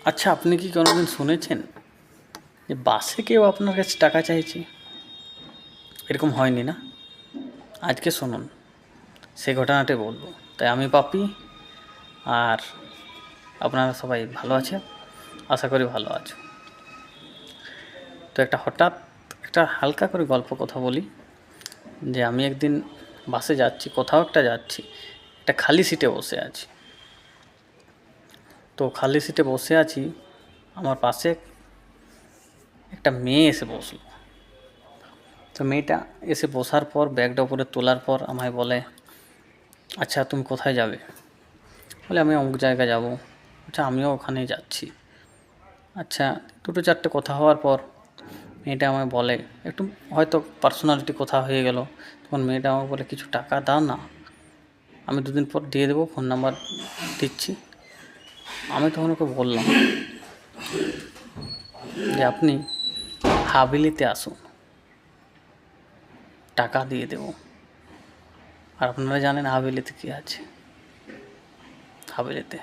আচ্ছা, আপনি কি কোনোদিন শুনেছেন যে বাসে কেউ আপনার কাছে টাকা চাইছে? এরকম হয়নি না? আজকে শুনুন, সেই ঘটনাটাই বলবো। তাই আমি পাপি, আর আপনারা সবাই ভালো আছেন, আশা করি ভালো আছো। তো হঠাৎ একটা হালকা করে গল্প কথা বলি যে আমি একদিন বাসে যাচ্ছি, কোথাও একটা যাচ্ছি, একটা খালি সিটে বসে আছি। তো খালি সিটে বসে আছি, আমার পাশে একটা মেয়ে এসে বসলো। তো মেয়েটা এসে বসার পর ব্যাগটা উপরে তোলার পর আমায় বলে, আচ্ছা তুমি কোথায় যাবে? বলে আমি অমুক জায়গায় যাব। আচ্ছা আমিও ওখানেই যাচ্ছি। আচ্ছা, দুটো চারটে কথা হওয়ার পর মেয়েটা আমায় বলে, একটু হয়তো পার্সোনালিটি কথা হয়ে গেল। তখন মেয়েটা আমাকে বলে, কিছু টাকা দাও না, আমি দুদিন পর দিয়ে দেবো, ফোন নাম্বার দিচ্ছি। আমি তখন ওকে বললাম যে আপনি হাভেলিতে আসুন, টাকা দিয়ে দেবো। আর আপনারা জানেন হাভেলিতে কী আছে? হাভেলিতে